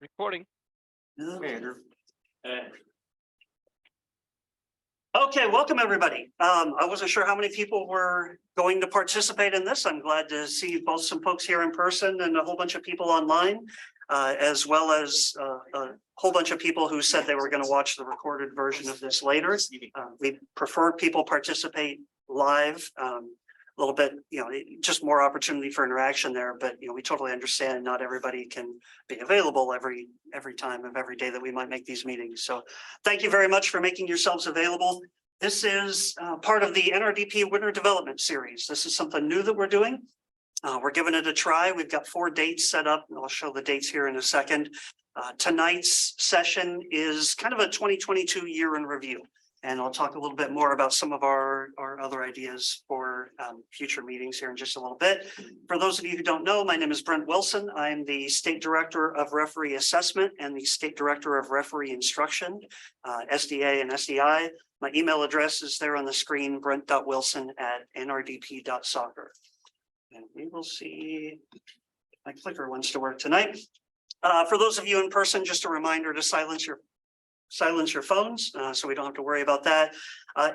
Recording. Okay, Okay, welcome everybody. I wasn't sure how many people were going to participate in this. I'm glad to see both some folks here in person and a whole bunch of people online, as well as a whole bunch of people who said they were going to watch the recorded version of this later. We prefer people participate live. A little bit, just more opportunity for interaction there, but we totally understand not everybody can be available every time of every day that we might make these meetings. So thank you very much for making yourselves available. This is part of the NRDP Winter Development Series. This is something new that we're doing. We're giving it a try. We've got 4 dates set up, and I'll show the dates here in a second. Tonight's session is kind of a 2022 year in review. And I'll talk a little bit more about some of our other ideas for future meetings here in just a little bit. For those of you who don't know, my name is Brent Wilson. I'm the State Director of Referee Assessment and the State Director of Referee Instruction, SDA and SDI. My email address is there on the screen, brent.wilson@nrdp.soccer. And we will see if my clicker wants to work tonight. For those of you in person, just a reminder to silence your phones, so we don't have to worry about that.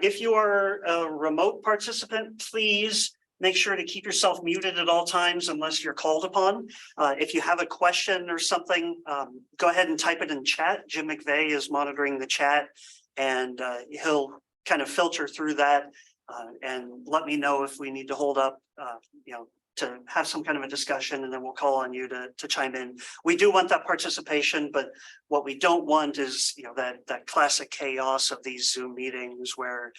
If you are a remote participant, please make sure to keep yourself muted at all times unless you're called upon. If you have a question or something, go ahead and type it in chat. Jim McVeigh is monitoring the chat, and he'll kind of filter through that and let me know if we need to hold up, to have some kind of a discussion, and then we'll call on you to chime in. We do want that participation, but what we don't want is that classic chaos of these Zoom meetings where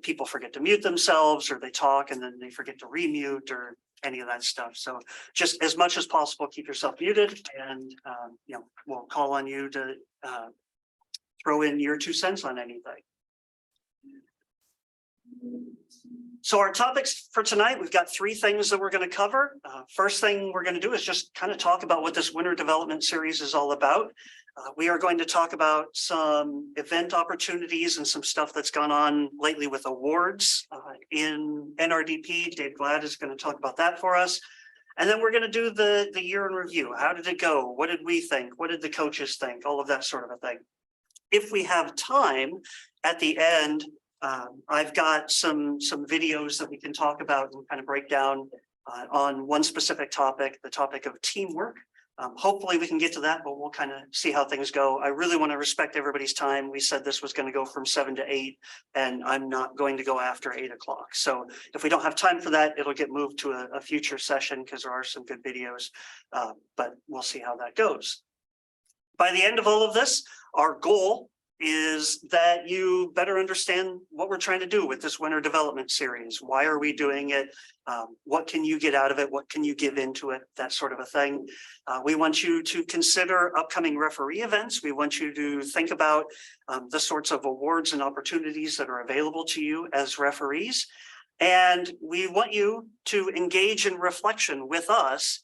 people forget to mute themselves, or they talk and then they forget to remute, or any of that stuff. So just as much as possible, keep yourself muted, and we'll call on you to throw in your 2 cents on anything. So our topics for tonight, we've got 3 things that we're going to cover. First thing we're going to do is just kind of talk about what this Winter Development Series is all about. We are going to talk about some event opportunities and some stuff that's gone on lately with awards in NRDP. Dave Glatte is going to talk about that for us. And then we're going to do the year in review. How did it go? What did we think? What did the coaches think? All of that sort of a thing. If we have time at the end, I've got some videos that we can talk about and kind of break down on one specific topic, the topic of teamwork. Hopefully we can get to that, but we'll kind of see how things go. I really want to respect everybody's time. We said this was going to go from 7 to 8, and I'm not going to go after 8 o'clock. So if we don't have time for that, it'll get moved to a future session because there are some good videos, but we'll see how that goes. By the end of all of this, our goal is that you better understand what we're trying to do with this Winter Development Series. Why are we doing it? What can you get out of it? What can you give into it? That sort of a thing. We want you to consider upcoming referee events. We want you to think about the sorts of awards and opportunities that are available to you as referees. And we want you to engage in reflection with us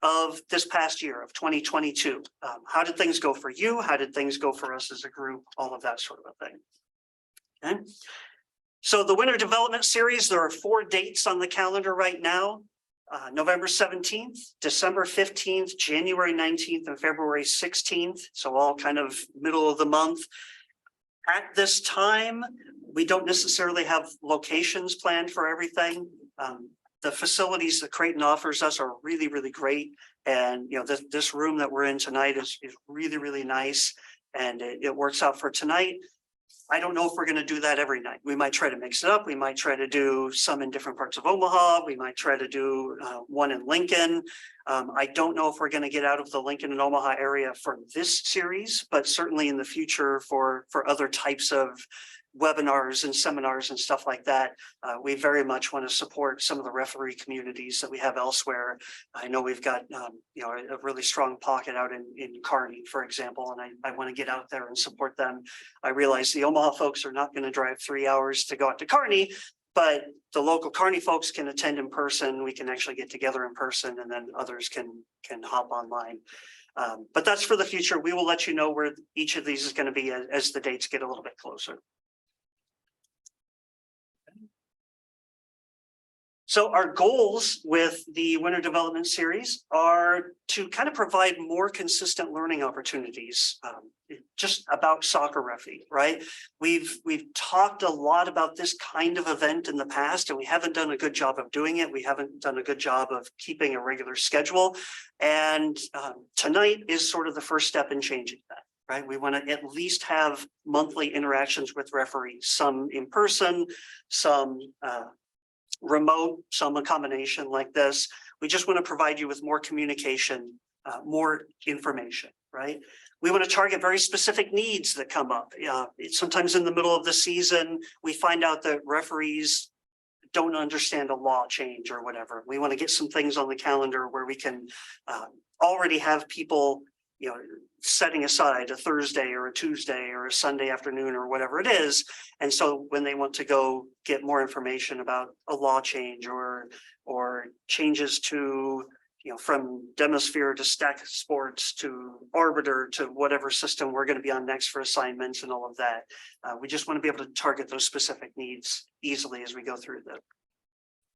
of this past year of 2022. How did things go for you? How did things go for us as a group? All of that sort of a thing. Okay. So the Winter Development Series, there are 4 dates on the calendar right now. November 17th, December 15th, January 19th, and February 16th. So all kind of middle of the month. At this time, we don't necessarily have locations planned for everything. The facilities that Creighton offers us are really, really great. And this room that we're in tonight is really, really nice. And it works out for tonight. I don't know if we're going to do that every night. We might try to mix it up. We might try to do some in different parts of Omaha. We might try to do one in Lincoln. I don't know if we're going to get out of the Lincoln and Omaha area for this series, but certainly in the future for other types of webinars and seminars and stuff like that. We very much want to support some of the referee communities that we have elsewhere. I know we've got a really strong pocket out in Kearney, for example, and I want to get out there and support them. I realize the Omaha folks are not going to drive 3 hours to go out to Kearney, but the local Kearney folks can attend in person. We can actually get together in person, and then others can hop online. But that's for the future. We will let you know where each of these is going to be as the dates get a little bit closer. So our goals with the Winter Development Series are to kind of provide more consistent learning opportunities just about soccer referee, right? We've talked a lot about this kind of event in the past, and we haven't done a good job of doing it. We haven't done a good job of keeping a regular schedule. And tonight is sort of the first step in changing that. Right, we want to at least have monthly interactions with referees, some in person, some remote, some a combination like this. We just want to provide you with more communication, more information, right? We want to target very specific needs that come up. Sometimes in the middle of the season, we find out that referees don't understand a law change or whatever. We want to get some things on the calendar where we can already have people, setting aside a Thursday or a Tuesday or a Sunday afternoon or whatever it is. And so when they want to go get more information about a law change or changes to, from Demosphere to Stack Sports to Arbiter to whatever system we're going to be on next for assignments and all of that. We just want to be able to target those specific needs easily as we go through them.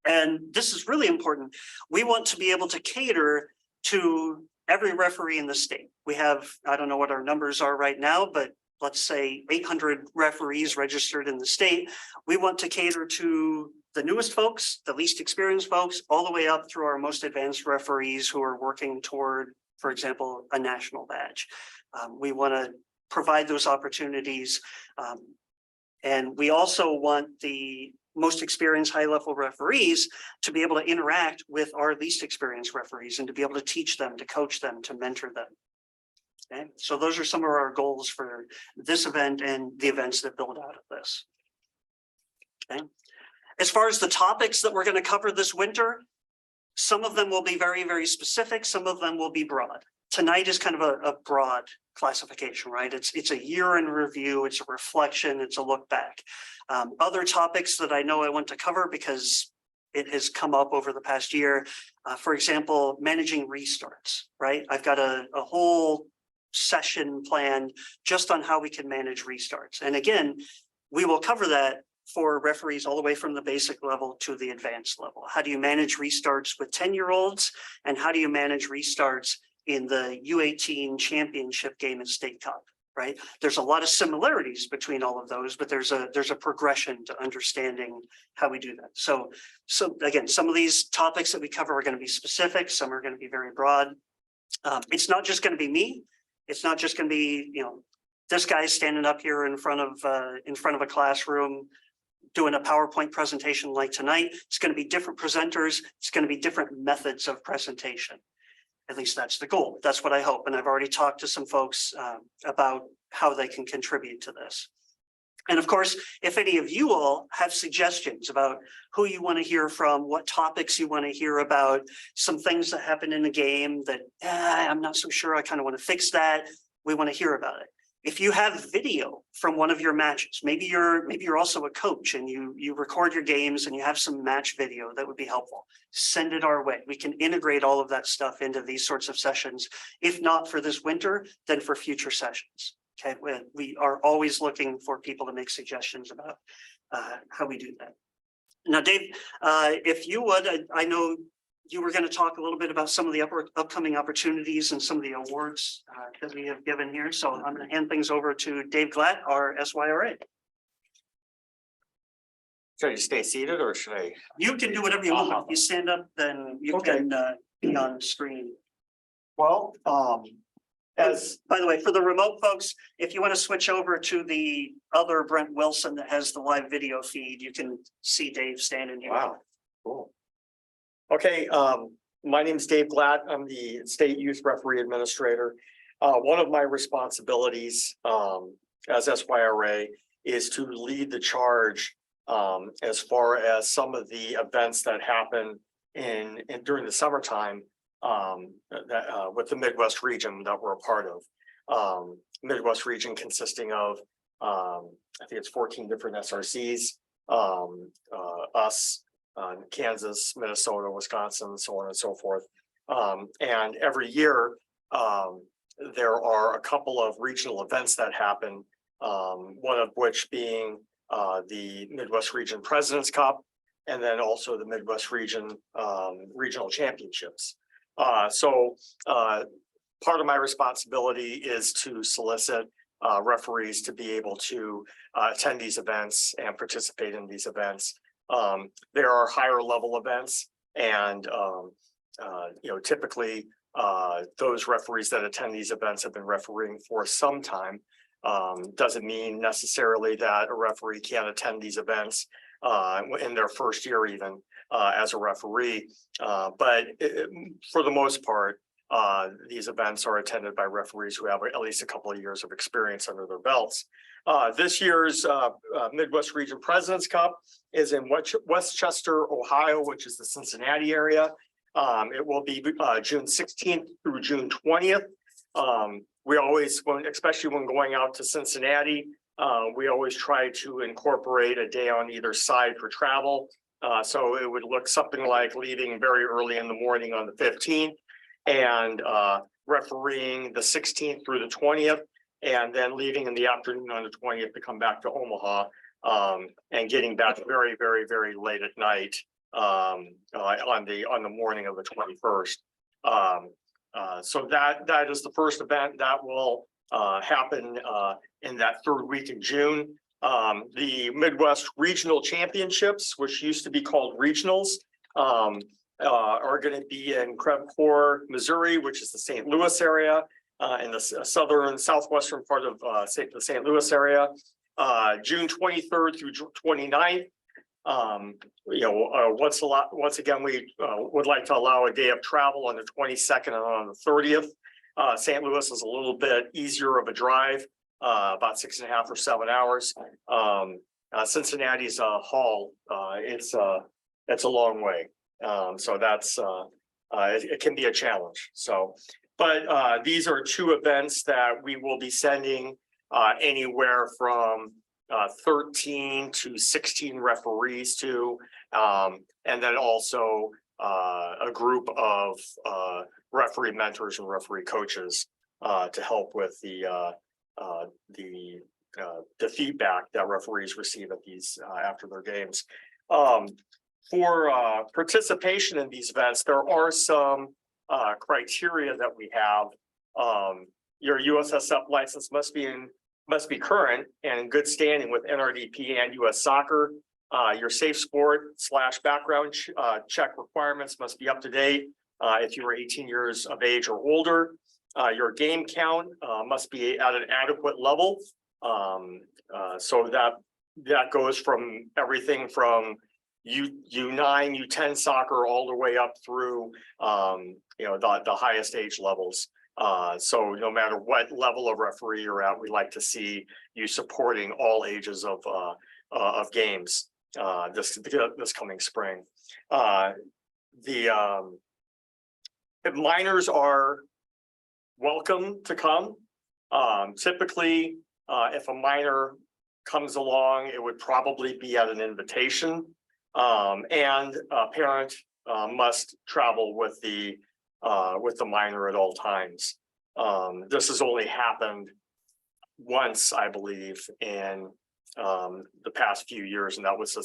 And this is really important. We want to be able to cater to every referee in the state. We have, I don't know what our numbers are right now, but let's say 800 referees registered in the state. We want to cater to the newest folks, the least experienced folks, all the way up through our most advanced referees who are working toward, for example, a national badge. We want to provide those opportunities. And we also want the most experienced high-level referees to be able to interact with our least experienced referees and to be able to teach them, to coach them, to mentor them. Okay, so those are some of our goals for this event and the events that build out of this. Okay, as far as the topics that we're going to cover this winter, some of them will be very, very specific. Some of them will be broad. Tonight is kind of a broad classification, right? It's a year in review, it's a reflection, it's a look back. Other topics that I know I want to cover because it has come up over the past year, for example, managing restarts, right? I've got a whole session planned just on how we can manage restarts. And again, we will cover that for referees all the way from the basic level to the advanced level. How do you manage restarts with 10-year-olds? And how do you manage restarts in the U18 championship game at State Cup, right? There's a lot of similarities between all of those, but there's a progression to understanding how we do that. So again, some of these topics that we cover are going to be specific. Some are going to be very broad. It's not just going to be me. It's not just going to be, this guy standing up here in front of a classroom doing a PowerPoint presentation like tonight. It's going to be different presenters. It's going to be different methods of presentation. At least that's the goal. That's what I hope. And I've already talked to some folks about how they can contribute to this. And of course, if any of you all have suggestions about who you want to hear from, what topics you want to hear about, some things that happen in the game that I'm not so sure, I kind of want to fix that, we want to hear about it. If you have video from one of your matches, maybe you're also a coach and you record your games and you have some match video that would be helpful. Send it our way. We can integrate all of that stuff into these sorts of sessions. If not for this winter, then for future sessions. Okay, we are always looking for people to make suggestions about how we do that. Now, Dave, if you would, I know you were going to talk a little bit about some of the upcoming opportunities and some of the awards that we have given here. So I'm going to hand things over to Dave Glatte, our SYRA. Should I stay seated or should I? You can do whatever you want. If you stand up, then you can be on screen. Well, by the way, for the remote folks, if you want to switch over to the other Brent Wilson that has the live video feed, you can see Dave standing here. Wow, cool. Okay, my name is Dave Glatte. I'm the State Youth Referee Administrator. One of my responsibilities as SYRA is to lead the charge as far as some of the events that happen during the summertime with the Midwest region that we're a part of. Midwest region consisting of, I think it's 14 different SRCs, us, Kansas, Minnesota, Wisconsin, so on and so forth. And every year, there are a couple of regional events that happen, one of which being the Midwest Region President's Cup, and then also the Midwest region regional championships. Part of my responsibility is to solicit referees to be able to attend these events and participate in these events. There are higher level events, and typically those referees that attend these events have been refereeing for some time. Doesn't mean necessarily that a referee can't attend these events in their first year even as a referee, but for the most part, these events are attended by referees who have at least a couple of years of experience under their belts. This year's Midwest Region President's Cup is in Westchester, Ohio, which is the Cincinnati area. It will be June 16th through June 20th. We always, especially when going out to Cincinnati, we always try to incorporate a day on either side for travel. So it would look something like leaving very early in the morning on the 15th and refereeing the 16th through the 20th, and then leaving in the afternoon on the 20th to come back to Omaha and getting back very, very, very late at night on the morning of the 21st. So that is the first event that will happen in that third week in June. The Midwest Regional Championships, which used to be called Regionals, are going to be in Creveport, Missouri, which is the St. Louis area, in the southwestern part of the St. Louis area, June 23rd through 29th. Once again, we would like to allow a day of travel on the 22nd and on the 30th. St. Louis is a little bit easier of a drive, about 6.5 or 7 hours. Cincinnati's a haul. It's a long way. So that's it can be a challenge. So, but these are two events that we will be sending anywhere from 13 to 16 referees to, and then also a group of referee mentors and referee coaches to help with the feedback that referees receive at these after their games. For participation in these events, there are some criteria that we have. Your USSF license must be current and in good standing with NRDP and US Soccer. Your safe sport / background check requirements must be up to date if you are 18 years of age or older. Your game count must be at an adequate level. So that goes from everything from U9, U10 soccer all the way up through the highest age levels. So no matter what level of referee you're at, we like to see you supporting all ages of games this coming spring. The minors are welcome to come. Typically, if a minor comes along, it would probably be at an invitation, and a parent must travel with the minor at all times. This has only happened once, I believe, in the past few years, and that was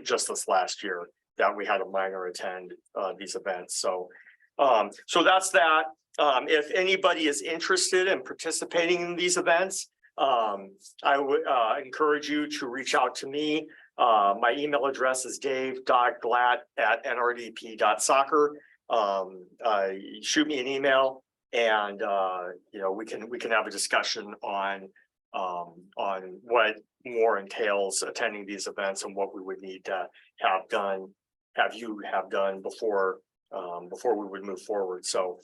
just this last year that we had a minor attend these events. So that's that. If anybody is interested in participating in these events, I would encourage you to reach out to me. My email address is dave.glatte@nrdp.soccer. Shoot me an email, and we can have a discussion on what more entails attending these events and what we would need to have done before we would move forward. So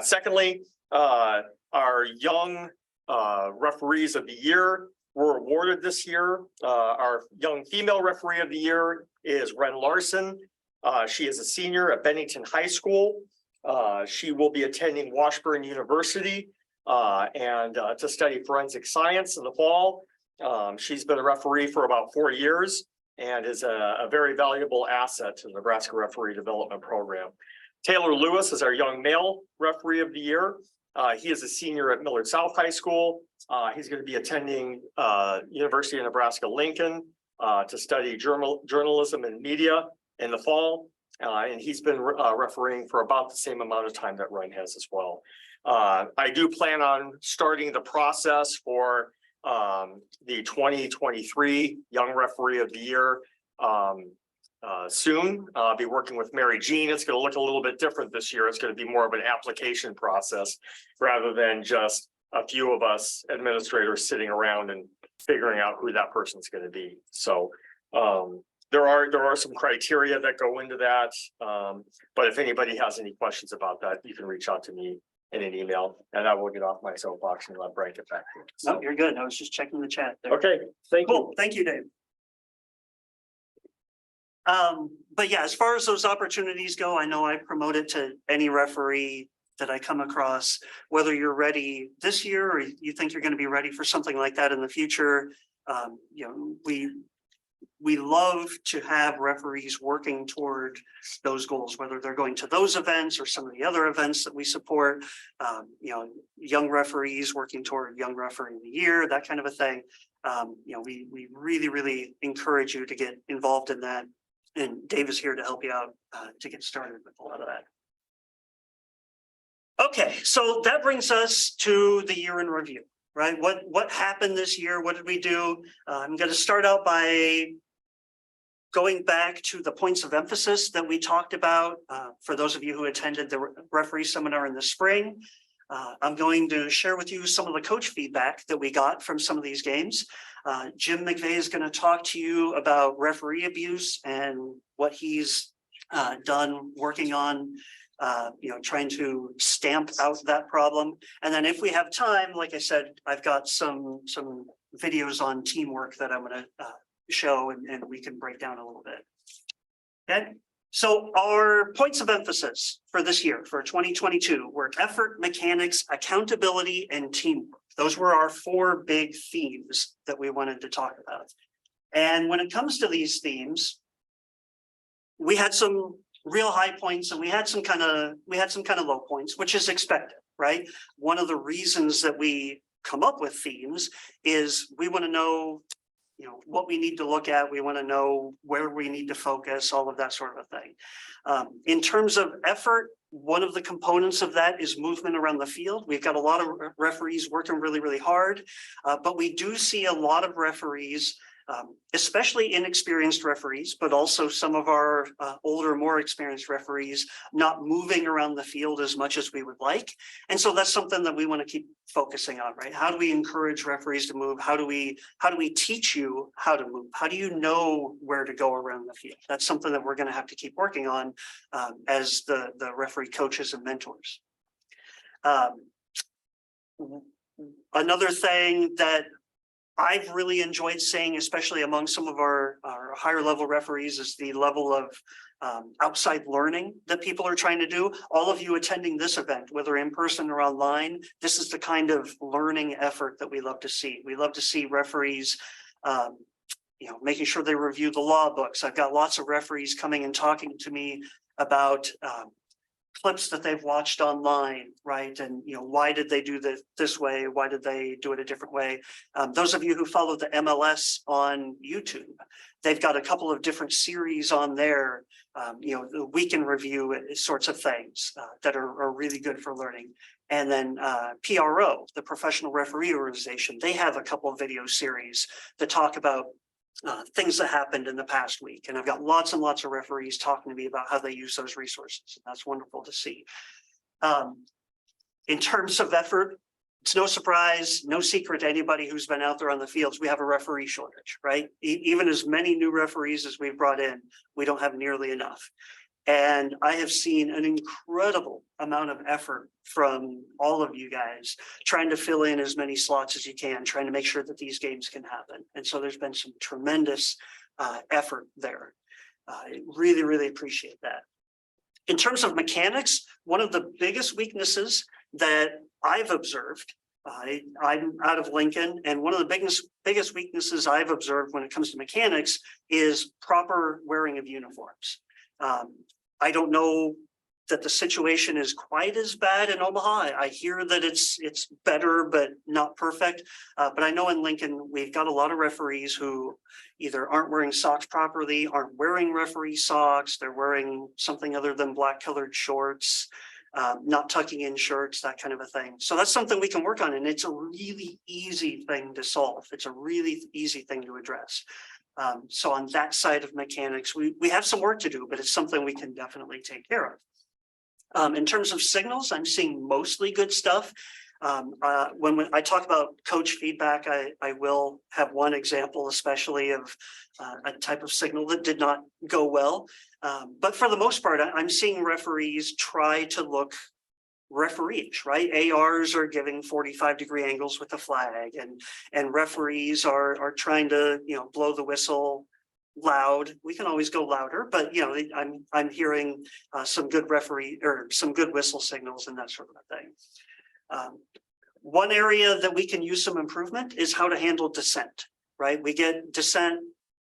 secondly, our young referees of the year were awarded this year. Our young female referee of the year is Ren Larson. She is a senior at Bennington High School. She will be attending Washburn University and to study forensic science in the fall. She's been a referee for about 4 years and is a very valuable asset to the Nebraska Referee Development Program. Taylor Lewis is our young male referee of the year. He is a senior at Millard South High School. He's going to be attending University of Nebraska Lincoln to study journalism and media in the fall. And he's been refereeing for about the same amount of time that Ryan has as well. I do plan on starting the process for the 2023 Young Referee of the Year soon. I'll be working with Mary Jean. It's going to look a little bit different this year. It's going to be more of an application process rather than just a few of us administrators sitting around and figuring out who that person's going to be. So there are some criteria that go into that. But if anybody has any questions about that, you can reach out to me in an email, and I will get off my soapbox and let Brian get back to you. So, no, you're good. I was just checking the chat there. Okay, thank you. Thank you, Dave. But yeah, as far as those opportunities go, I know I promote it to any referee that I come across, whether you're ready this year or you think you're going to be ready for something like that in the future. You know, we love to have referees working toward those goals, whether they're going to those events or some of the other events that we support. You know, young referees working toward Young Referee of the Year, that kind of a thing. You know, we really encourage you to get involved in that. And Dave is here to help you out to get started with a lot of that. Okay, so that brings us to the year in review, right? What happened this year? What did we do? I'm going to start out by going back to the points of emphasis that we talked about. For those of you who attended the referee seminar in the spring, I'm going to share with you some of the coach feedback that we got from some of these games. Jim McVeigh is going to talk to you about referee abuse and what he's done working on, you know, trying to stamp out that problem. And then if we have time, like I said, I've got some videos on teamwork that I'm going to show and we can break down a little bit. Okay. So our points of emphasis for this year, for 2022, were effort, mechanics, accountability, and teamwork. Those were our 4 big themes that we wanted to talk about. And when it comes to these themes, we had some real high points and we had some kind of low points, which is expected, right? One of the reasons that we come up with themes is we want to know, you know, what we need to look at. We want to know where we need to focus, all of that sort of a thing. In terms of effort, one of the components of that is movement around the field. We've got a lot of referees working really hard, but we do see a lot of referees, especially inexperienced referees, but also some of our older, more experienced referees not moving around the field as much as we would like. And so that's something that we want to keep focusing on, right? How do we encourage referees to move? How do we teach you how to move? How do you know where to go around the field? That's something that we're going to have to keep working on as the referee coaches and mentors. Another thing that I've really enjoyed seeing, especially among some of our higher level referees, is the level of outside learning that people are trying to do. All of you attending this event, whether in person or online, this is the kind of learning effort that we love to see. We love to see referees, you know, making sure they review the law books. I've got lots of referees coming and talking to me about clips that they've watched online, right? And, you know, why did they do this way? Why did they do it a different way? Those of you who follow the MLS on YouTube, they've got a couple of different series on there, you know, the week in review sorts of things that are really good for learning. And then PRO, the Professional Referee Organization, they have a couple of video series that talk about things that happened in the past week. And I've got lots and lots of referees talking to me about how they use those resources. And that's wonderful to see. In terms of effort, it's no surprise, no secret to anybody who's been out there on the fields, we have a referee shortage, right? Even as many new referees as we've brought in, we don't have nearly enough. And I have seen an incredible amount of effort from all of you guys trying to fill in as many slots as you can, trying to make sure that these games can happen. And so there's been some tremendous effort there. I really appreciate that. In terms of mechanics, one of the biggest weaknesses that I've observed, I'm out of Lincoln, and one of the biggest weaknesses I've observed when it comes to mechanics is proper wearing of uniforms. I don't know that the situation is quite as bad in Omaha. I hear that it's better, but not perfect. But I know in Lincoln, we've got a lot of referees who either aren't wearing socks properly, aren't wearing referee socks, they're wearing something other than black colored shorts, not tucking in shirts, that kind of a thing. So that's something we can work on, and it's a really easy thing to solve. It's a really easy thing to address. So on that side of mechanics, we have some work to do, but it's something we can definitely take care of. In terms of signals, I'm seeing mostly good stuff. When I talk about coach feedback, I will have one example, especially of a type of signal that did not go well. But for the most part, I'm seeing referees try to look referees, right? ARs are giving 45-degree angles with the flag, and referees are trying to, blow the whistle loud. We can always go louder, but I'm hearing some good referee or some good whistle signals and that sort of a thing. One area that we can use some improvement is how to handle dissent, right? We get dissent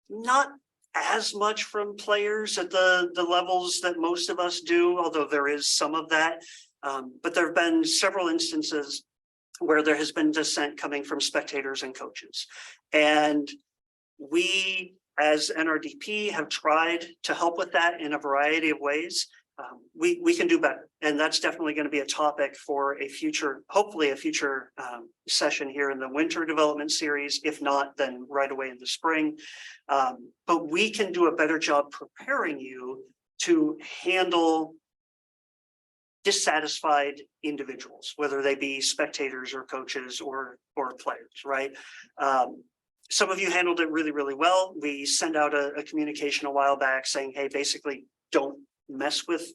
not as much from players at the levels that most of us do, although there is some of that. But there have been several instances where there has been dissent coming from spectators and coaches. And we, as NRDP, have tried to help with that in a variety of ways. We can do better. And that's definitely going to be a topic for a future, hopefully a future session here in the winter development series. If not, then right away in the spring. But we can do a better job preparing you to handle dissatisfied individuals, whether they be spectators or coaches or players, right? Some of you handled it really, really well. We sent out a communication a while back saying, hey, basically don't mess with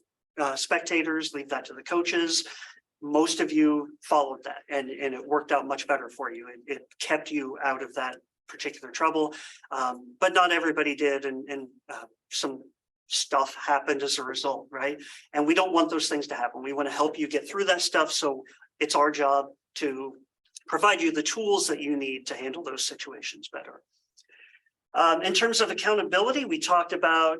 spectators, leave that to the coaches. Most of you followed that, and it worked out much better for you. It kept you out of that particular trouble, but not everybody did, and some stuff happened as a result, right? And we don't want those things to happen. We want to help you get through that stuff, so it's our job to provide you the tools that you need to handle those situations better. In terms of accountability, we talked about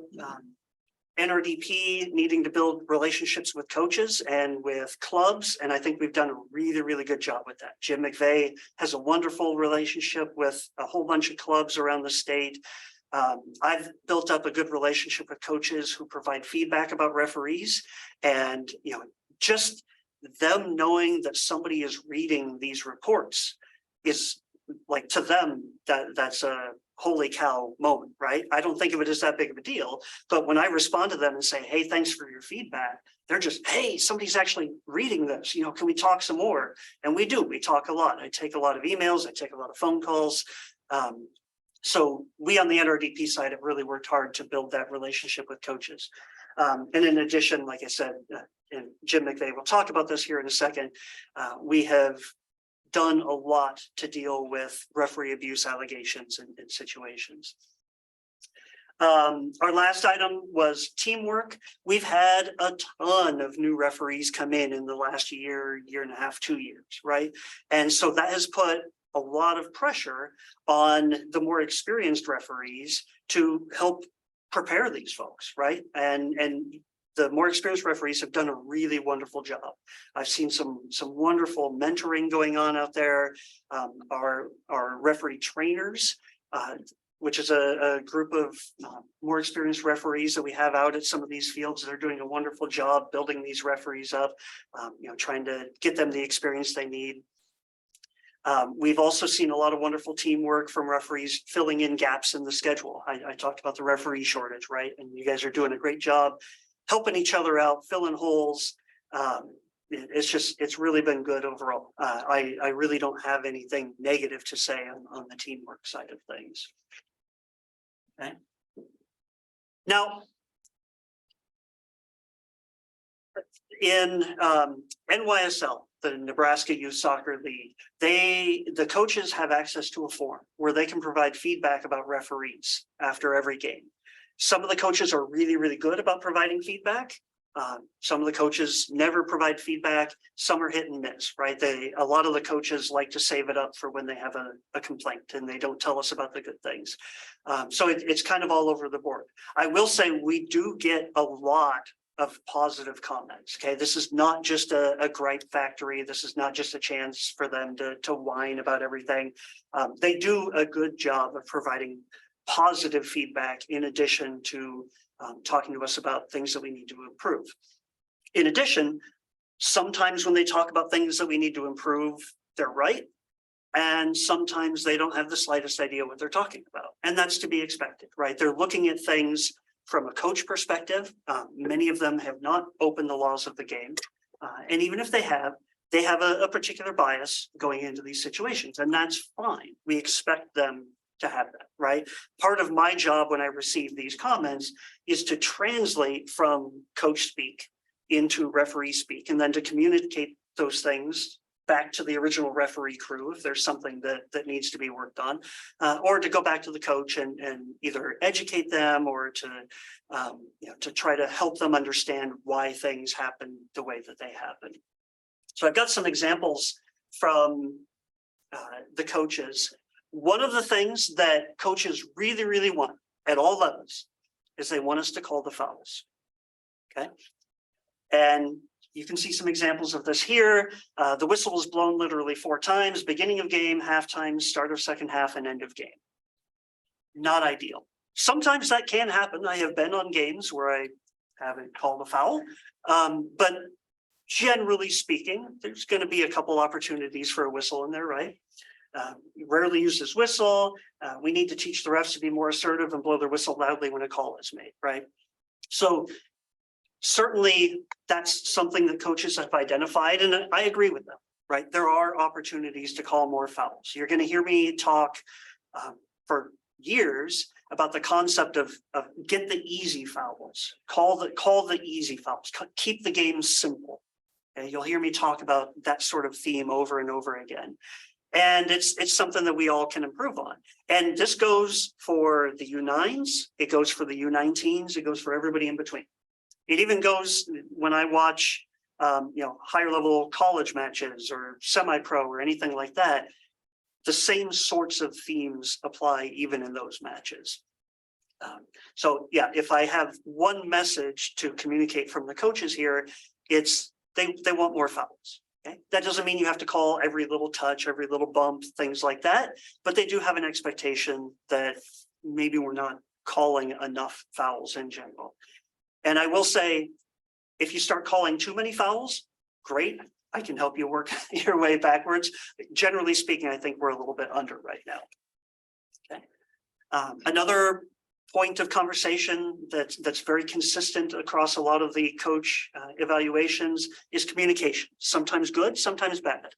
NRDP needing to build relationships with coaches and with clubs, and I think we've done a really, really good job with that. Jim McVeigh has a wonderful relationship with a whole bunch of clubs around the state. I've built up a good relationship with coaches who provide feedback about referees, and just them knowing that somebody is reading these reports is like, to them, that's a holy cow moment, right? I don't think of it as that big of a deal, but when I respond to them and say, hey, thanks for your feedback, they're just, hey, somebody's actually reading this, can we talk some more? And we do, we talk a lot. I take a lot of emails, I take a lot of phone calls. So we on the NRDP side have really worked hard to build that relationship with coaches. And in addition, like I said, and Jim McVeigh will talk about this here in a second, we have done a lot to deal with referee abuse allegations and situations. Our last item was teamwork. We've had a ton of new referees come in the last year and a half, 2 years, right? And so that has put a lot of pressure on the more experienced referees to help prepare these folks, right? And the more experienced referees have done a really wonderful job. I've seen some wonderful mentoring going on out there. Our referee trainers, which is a group of more experienced referees that we have out at some of these fields, they're doing a wonderful job building these referees up, trying to get them the experience they need. We've also seen a lot of wonderful teamwork from referees filling in gaps in the schedule. I talked about the referee shortage, right? And you guys are doing a great job helping each other out, filling holes. It's really been good overall. I really don't have anything negative to say on the teamwork side of things. Okay. Now, in NYSL, the Nebraska Youth Soccer League, the coaches have access to a form where they can provide feedback about referees after every game. Some of the coaches are really, really good about providing feedback. Some of the coaches never provide feedback. Some are hit and miss, right? A lot of the coaches like to save it up for when they have a complaint and they don't tell us about the good things. So it's kind of all over the board. I will say we do get a lot of positive comments. Okay, this is not just a gripe factory. This is not just a chance for them to whine about everything. They do a good job of providing positive feedback in addition to talking to us about things that we need to improve. In addition, sometimes when they talk about things that we need to improve, they're right. And sometimes they don't have the slightest idea what they're talking about. And that's to be expected, right? They're looking at things from a coach perspective. Many of them have not opened the laws of the game. And even if they have a particular bias going into these situations, and that's fine. We expect them to have that, right? Part of my job when I receive these comments is to translate from coach speak into referee speak, and then to communicate those things back to the original referee crew if there's something that needs to be worked on, or to go back to the coach and either educate them or to to try to help them understand why things happen the way that they happen. So I've got some examples from the coaches. One of the things that coaches really, really want at all levels is they want us to call the fouls. Okay. And you can see some examples of this here. The whistle was blown literally 4 times: beginning of game, halftime, start of second half, and end of game. Not ideal. Sometimes that can happen. I have been on games where I haven't called a foul, but generally speaking, there's going to be a couple opportunities for a whistle in there, right? Rarely use this whistle. We need to teach the refs to be more assertive and blow their whistle loudly when a call is made, right? So certainly that's something that coaches have identified, and I agree with them, right? There are opportunities to call more fouls. You're going to hear me talk for years about the concept of get the easy fouls, call the easy fouls, keep the game simple. Okay? You'll hear me talk about that sort of theme over and over again. And it's something that we all can improve on. And this goes for the U9s, it goes for the U19s, it goes for everybody in between. It even goes when I watch higher level college matches or semi-pro or anything like that. The same sorts of themes apply even in those matches. So yeah, if I have one message to communicate from the coaches here, it's they want more fouls. Okay? That doesn't mean you have to call every little touch, every little bump, things like that, but they do have an expectation that maybe we're not calling enough fouls in general. And I will say, if you start calling too many fouls, great, I can help you work your way backwards. Generally speaking, I think we're a little bit under right now. Okay. Another point of conversation that's very consistent across a lot of the coach evaluations is communication. Sometimes good, sometimes bad,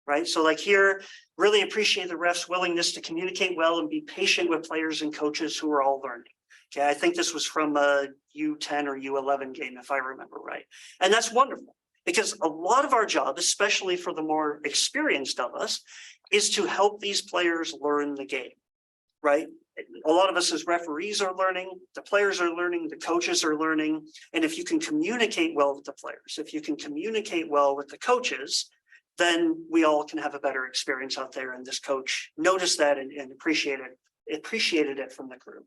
right? So like here, really appreciate the refs' willingness to communicate well and be patient with players and coaches who are all learning. Okay, I think this was from a U10 or U11 game, if I remember right. And that's wonderful, because a lot of our job, especially for the more experienced of us, is to help these players learn the game, right? A lot of us as referees are learning, the players are learning, the coaches are learning. And if you can communicate well with the players, if you can communicate well with the coaches, then we all can have a better experience out there. And this coach noticed that and appreciated it from the crew.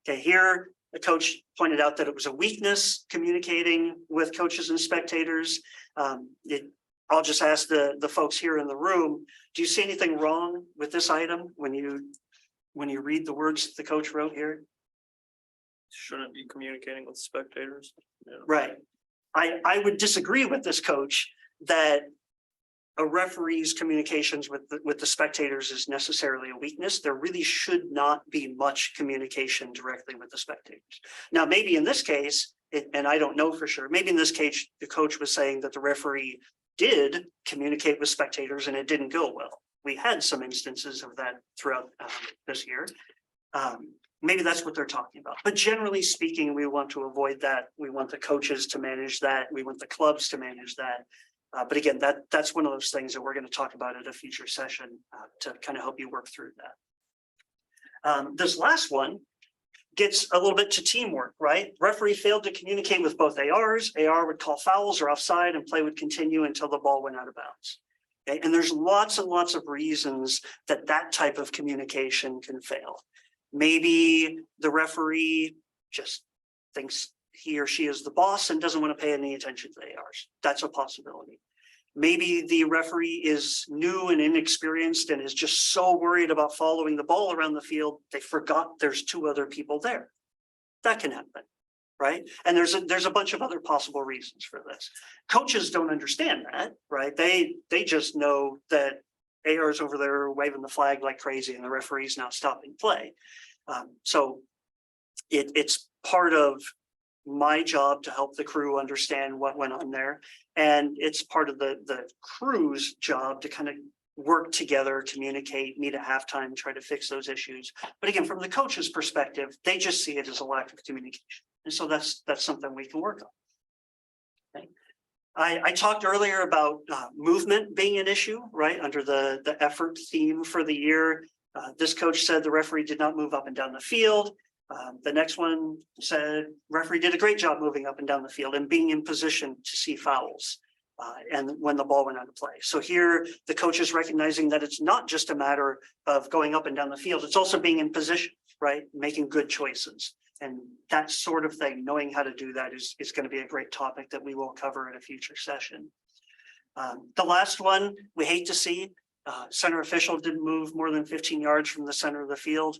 Okay, here the coach pointed out that it was a weakness communicating with coaches and spectators. I'll just ask the folks here in the room, do you see anything wrong with this item when you read the words the coach wrote here? Shouldn't be communicating with spectators. Yeah. Right. I would disagree with this coach that a referee's communications with the spectators is necessarily a weakness. There really should not be much communication directly with the spectators. Now, maybe in this case, and I don't know for sure, maybe in this case, the coach was saying that the referee did communicate with spectators and it didn't go well. We had some instances of that throughout this year. Maybe that's what they're talking about. But generally speaking, we want to avoid that. We want the coaches to manage that. We want the clubs to manage that. But again, that's one of those things that we're going to talk about at a future session to kind of help you work through that. This last one gets a little bit to teamwork, right? Referee failed to communicate with both ARs. AR would call fouls or offside and play would continue until the ball went out of bounds. Okay? And there's lots and lots of reasons that type of communication can fail. Maybe the referee just thinks he or she is the boss and doesn't want to pay any attention to the ARs. That's a possibility. Maybe the referee is new and inexperienced and is just so worried about following the ball around the field, they forgot there's two other people there. That can happen, right? And there's a bunch of other possible reasons for this. Coaches don't understand that, right? They just know that AR's over there waving the flag like crazy and the referee's not stopping play. So it's part of my job to help the crew understand what went on there. And it's part of the crew's job to kind of work together, communicate, meet at halftime, try to fix those issues. But again, from the coach's perspective, they just see it as a lack of communication. And so that's something we can work on. Okay. I talked earlier about movement being an issue, right? Under the effort theme for the year. This coach said the referee did not move up and down the field. The next one said referee did a great job moving up and down the field and being in position to see fouls and when the ball went out of play. So here the coach is recognizing that it's not just a matter of going up and down the field, it's also being in position, right? Making good choices. And that sort of thing, knowing how to do that is going to be a great topic that we will cover in a future session. The last one we hate to see, center official didn't move more than 15 yards from the center of the field.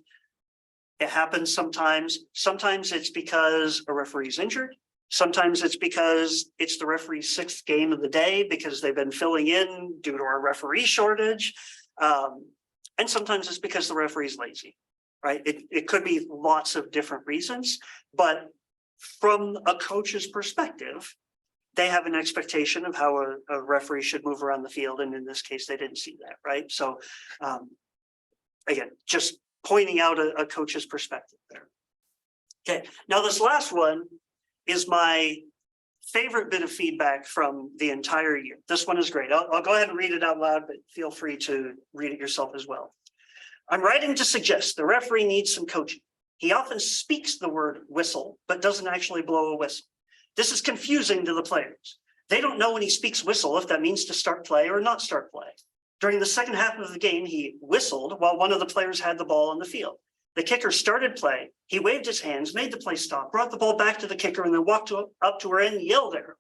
It happens sometimes. Sometimes it's because a referee's injured. Sometimes it's because it's the referee's 6th game of the day because they've been filling in due to our referee shortage. And sometimes it's because the referee's lazy, right? It could be lots of different reasons, but from a coach's perspective, they have an expectation of how a referee should move around the field. And in this case, they didn't see that, right? So again, just pointing out a coach's perspective there. Okay, now this last one is my favorite bit of feedback from the entire year. This one is great. I'll go ahead and read it out loud, but feel free to read it yourself as well. I'm writing to suggest the referee needs some coaching. He often speaks the word whistle, but doesn't actually blow a whistle. This is confusing to the players. They don't know when he speaks whistle if that means to start play or not start play. During the second half of the game, he whistled while one of the players had the ball on the field. The kicker started play. He waved his hands, made the play stop, brought the ball back to the kicker, and then walked up to her and yelled at her.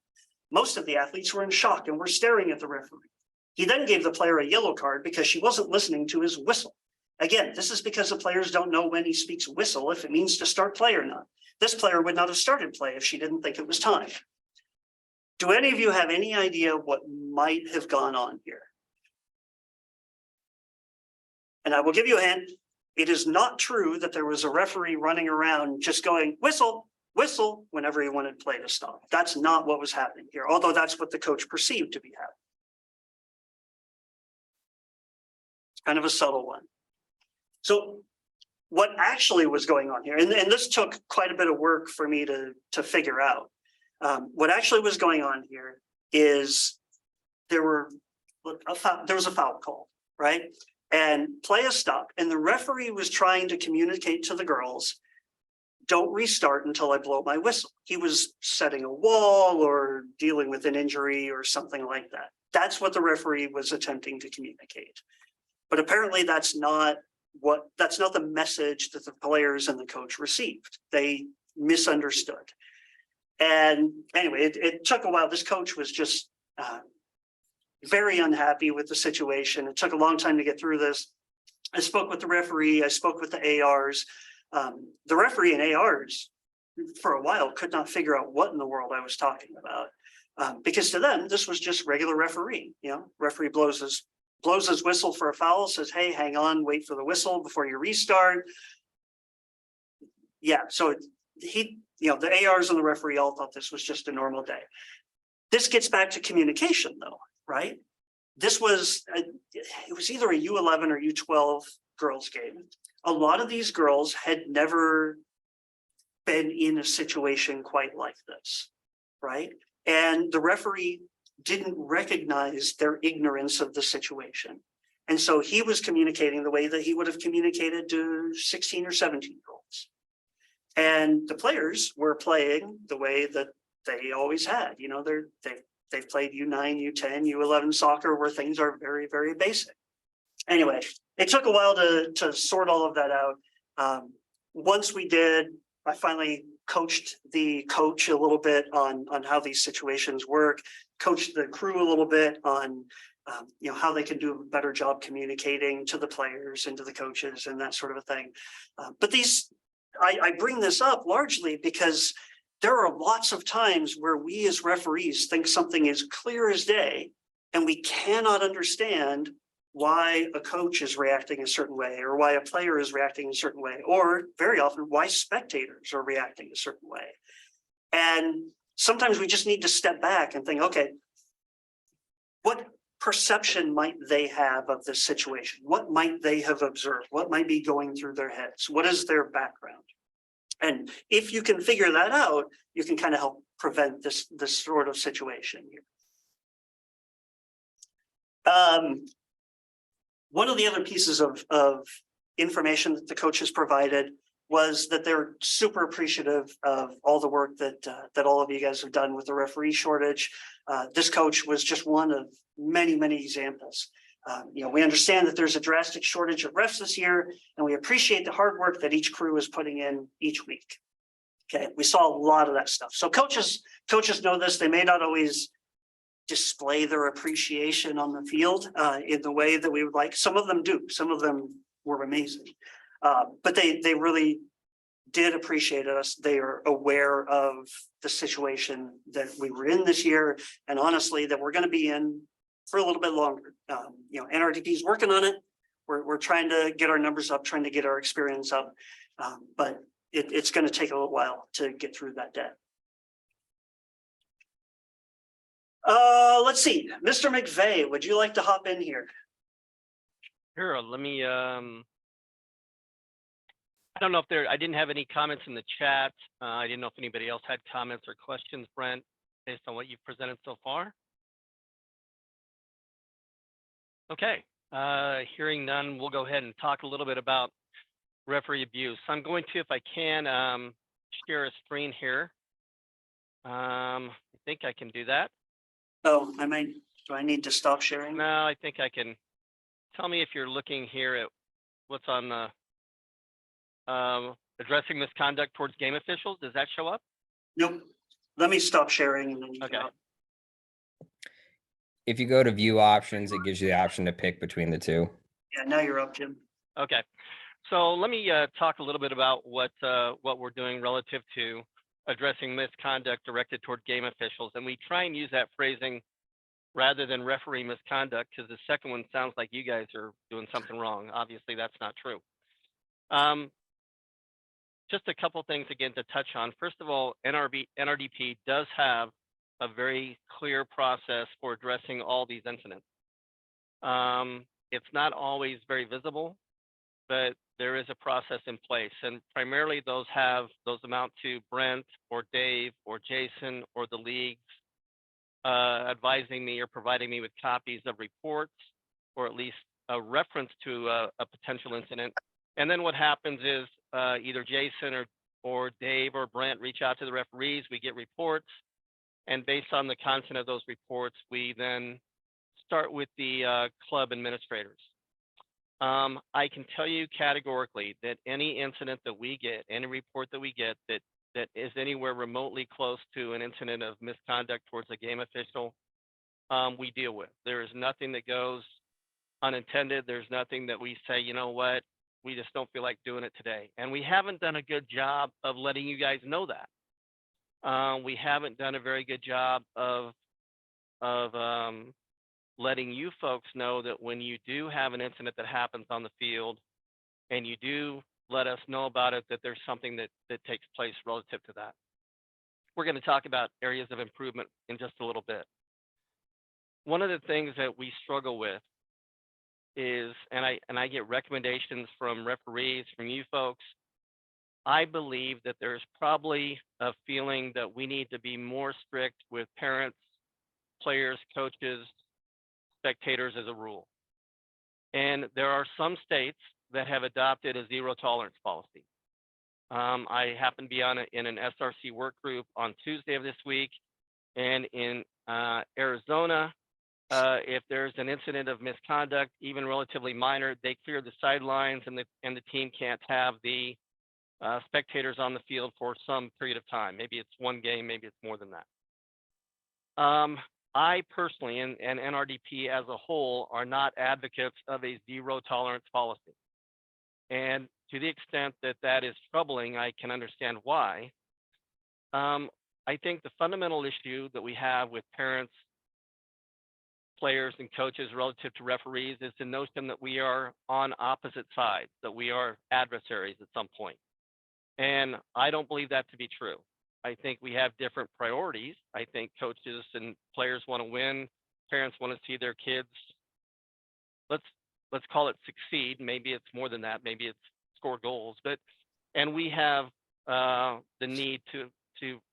Most of the athletes were in shock and were staring at the referee. He then gave the player a yellow card because she wasn't listening to his whistle. Again, this is because the players don't know when he speaks whistle if it means to start play or not. This player would not have started play if she didn't think it was time. Do any of you have any idea what might have gone on here? And I will give you a hint. It is not true that there was a referee running around just going whistle, whistle whenever he wanted play to stop. That's not what was happening here, although that's what the coach perceived to be happening. It's kind of a subtle one. So what actually was going on here, and this took quite a bit of work for me to figure out. What actually was going on here is there was a foul call, right? And play has stopped, and the referee was trying to communicate to the girls, don't restart until I blow my whistle. He was setting a wall or dealing with an injury or something like that. That's what the referee was attempting to communicate. But apparently that's not the message that the players and the coach received. They misunderstood. And anyway, it took a while. This coach was just very unhappy with the situation. It took a long time to get through this. I spoke with the referee. I spoke with the ARs. The referee and ARs for a while could not figure out what in the world I was talking about, because to them, this was just regular referee. You know, referee blows his whistle for a foul, says, hey, hang on, wait for the whistle before you restart. Yeah, so the ARs and the referee all thought this was just a normal day. This gets back to communication though, right? This was, it was either a U11 or U12 girls game. A lot of these girls had never been in a situation quite like this, right? And the referee didn't recognize their ignorance of the situation. And so he was communicating the way that he would have communicated to 16 or 17-year-olds. And the players were playing the way that they always had. You know, they've played U9, U10, U11 soccer where things are very, very basic. Anyway, it took a while to sort all of that out. Once we did, I finally coached the coach a little bit on how these situations work, coached the crew a little bit on how they can do a better job communicating to the players and to the coaches and that sort of a thing. But I bring this up largely because there are lots of times where we as referees think something is clear as day, and we cannot understand why a coach is reacting a certain way, or why a player is reacting a certain way, or very often why spectators are reacting a certain way. And sometimes we just need to step back and think, okay, what perception might they have of this situation? What might they have observed? What might be going through their heads? What is their background? And if you can figure that out, you can kind of help prevent this sort of situation here. One of the other pieces of information that the coaches provided was that they're super appreciative of all the work that all of you guys have done with the referee shortage. This coach was just one of many, many examples. We understand that there's a drastic shortage of refs this year, and we appreciate the hard work that each crew is putting in each week. Okay, we saw a lot of that stuff. So coaches know this. They may not always display their appreciation on the field in the way that we would like. Some of them do. Some of them were amazing. But they really did appreciate us. They are aware of the situation that we were in this year, and honestly, that we're going to be in for a little bit longer. NRDP is working on it. We're trying to get our numbers up, trying to get our experience up, but it's going to take a little while to get through that debt. Let's see, Mr. McVeigh, would you like to hop in here? Sure. Let me. I don't know if I didn't have any comments in the chat. I didn't know if anybody else had comments or questions, Brent, based on what you've presented so far. Okay. Hearing none, we'll go ahead and talk a little bit about referee abuse. I'm going to, if I can, share a screen here. I think I can do that. Oh, do I need to stop sharing? No, I think I can. Tell me if you're looking here at what's on the addressing misconduct towards game officials. Does that show up? Nope. Let me stop sharing and then you Okay. can. If you go to view options, it gives you the option to pick between the two. Yeah, now you're up, Jim. Okay. So let me talk a little bit about what we're doing relative to addressing misconduct directed toward game officials. And we try and use that phrasing rather than referee misconduct, because the second one sounds like you guys are doing something wrong. Obviously, that's not true. Just a couple things again to touch on. First of all, NRDP does have a very clear process for addressing all these incidents. It's not always very visible, but there is a process in place, and primarily those amount to Brent or Dave or Jason or the leagues advising me or providing me with copies of reports, or at least a reference to a potential incident. And then what happens is either Jason or Dave or Brent reach out to the referees, we get reports, and based on the content of those reports, we then start with the club administrators. I can tell you categorically that any incident that we get, any report that we get that is anywhere remotely close to an incident of misconduct towards a game official, we deal with. There is nothing that goes unintended. There's nothing that we say, you know what, we just don't feel like doing it today. And we haven't done a good job of letting you guys know that. We haven't done a very good job of letting you folks know that when you do have an incident that happens on the field and you do let us know about it, that there's something that takes place relative to that. We're going to talk about areas of improvement in just a little bit. One of the things that we struggle with is, and I get recommendations from referees, from you folks, I believe that there's probably a feeling that we need to be more strict with parents, players, coaches, spectators as a rule. And there are some states that have adopted a zero tolerance policy. I happen to be in an SRC work group on Tuesday of this week, and in Arizona, if there's an incident of misconduct, even relatively minor, they clear the sidelines, and the team can't have the spectators on the field for some period of time. Maybe it's one game, maybe it's more than that. I personally and NRDP as a whole are not advocates of a zero tolerance policy. And to the extent that that is troubling, I can understand why. I think the fundamental issue that we have with parents, players, and coaches relative to referees is the notion that we are on opposite sides, that we are adversaries at some point. And I don't believe that to be true. I think we have different priorities. I think coaches and players want to win. Parents want to see their kids, let's call it succeed. Maybe it's more than that. Maybe it's score goals. And we have the need to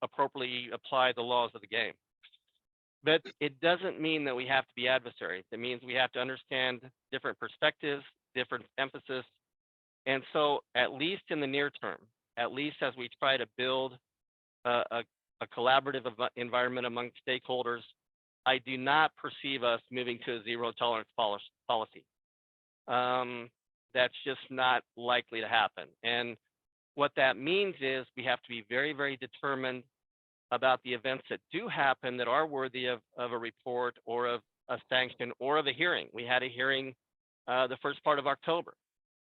appropriately apply the laws of the game. But it doesn't mean that we have to be adversaries. It means we have to understand different perspectives, different emphasis. And so at least in the near term, at least as we try to build a collaborative environment among stakeholders, I do not perceive us moving to a zero tolerance policy. That's just not likely to happen. And what that means is we have to be very, very determined about the events that do happen that are worthy of a report or of a sanction or of a hearing. We had a hearing the first part of October,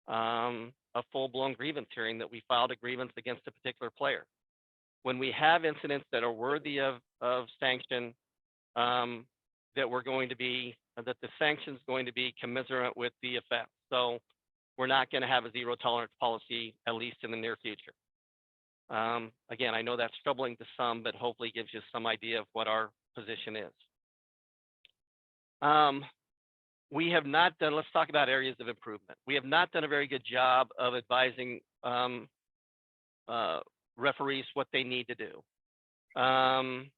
a full-blown grievance hearing that we filed a grievance against a particular player. When we have incidents that are worthy of sanction, that the sanction is going to be commensurate with the offense. So we're not going to have a zero tolerance policy, at least in the near future. Again, I know that's troubling to some, but hopefully gives you some idea of what our position is. We have not done, let's talk about areas of improvement. We have not done a very good job of advising referees what they need to do. And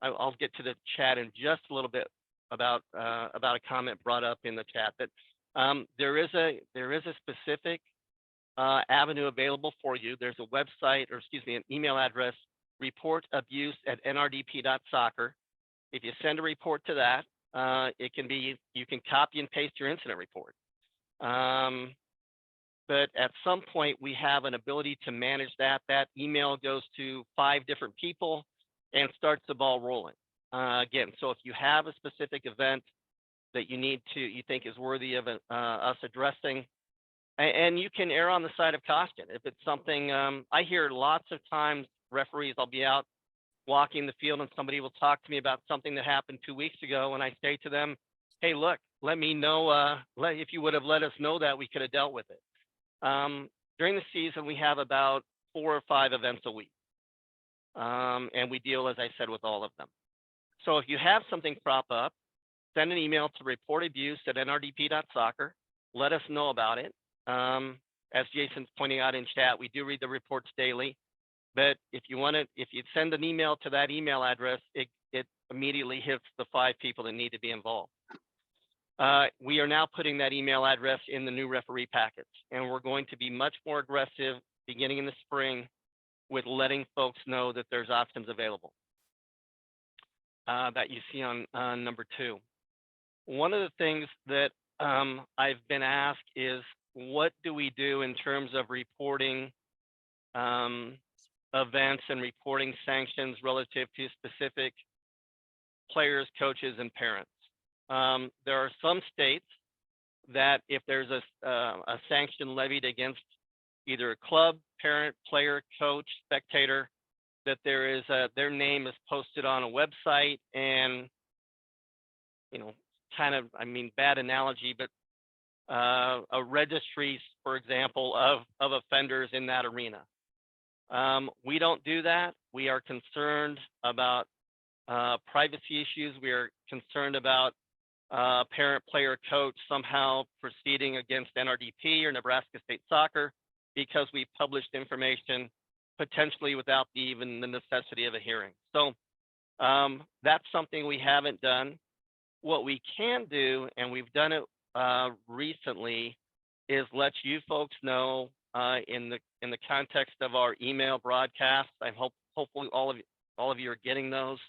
I'll get to the chat in just a little bit about a comment brought up in the chat that there is a specific avenue available for you. There's a website, or excuse me, an email address, reportabuse@nrdp.soccer. If you send a report to that, you can copy and paste your incident report. But at some point we have an ability to manage that. That email goes to 5 different people and starts the ball rolling. Again, so if you have a specific event that you think is worthy of us addressing, and you can err on the side of caution. If it's something, I hear lots of times referees, I'll be out walking the field and somebody will talk to me about something that happened 2 weeks ago, and I say to them, hey, look, let me know, if you would have let us know that, we could have dealt with it. During the season, we have about 4 or 5 events a week. And we deal, as I said, with all of them. So if you have something crop up, send an email to reportabuse@nrdp.soccer. Let us know about it. As Jason's pointing out in chat, we do read the reports daily. But if you send an email to that email address, it immediately hits the 5 people that need to be involved. We are now putting that email address in the new referee package, and we're going to be much more aggressive beginning in the spring with letting folks know that there's options available that you see on number 2. One of the things that I've been asked is, what do we do in terms of reporting events and reporting sanctions relative to specific players, coaches, and parents? There are some states that if there's a sanction levied against either a club, parent, player, coach, spectator, that their name is posted on a website and, bad analogy, but a registry, for example, of offenders in that arena. We don't do that. We are concerned about privacy issues. We are concerned about parent, player, coach somehow proceeding against NRDP or Nebraska State Soccer because we published information potentially without even the necessity of a hearing. So that's something we haven't done. What we can do, and we've done it recently, is let you folks know in the context of our email broadcast. I hopefully all of you are getting those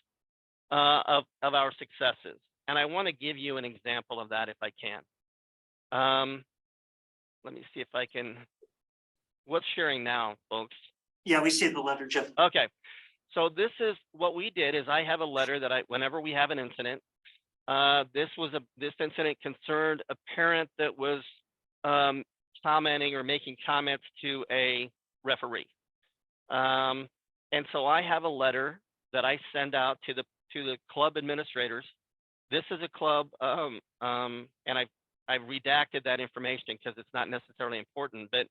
of our successes. And I want to give you an example of that if I can. Let me see if I can what's sharing now, folks? Yeah, we see the letter, Jeff. Okay, so this is what we did is I have a letter that whenever we have an incident, this incident concerned a parent that was commenting or making comments to a referee. And so I have a letter that I send out to the club administrators. This is a club, and I've redacted that information because it's not necessarily important, but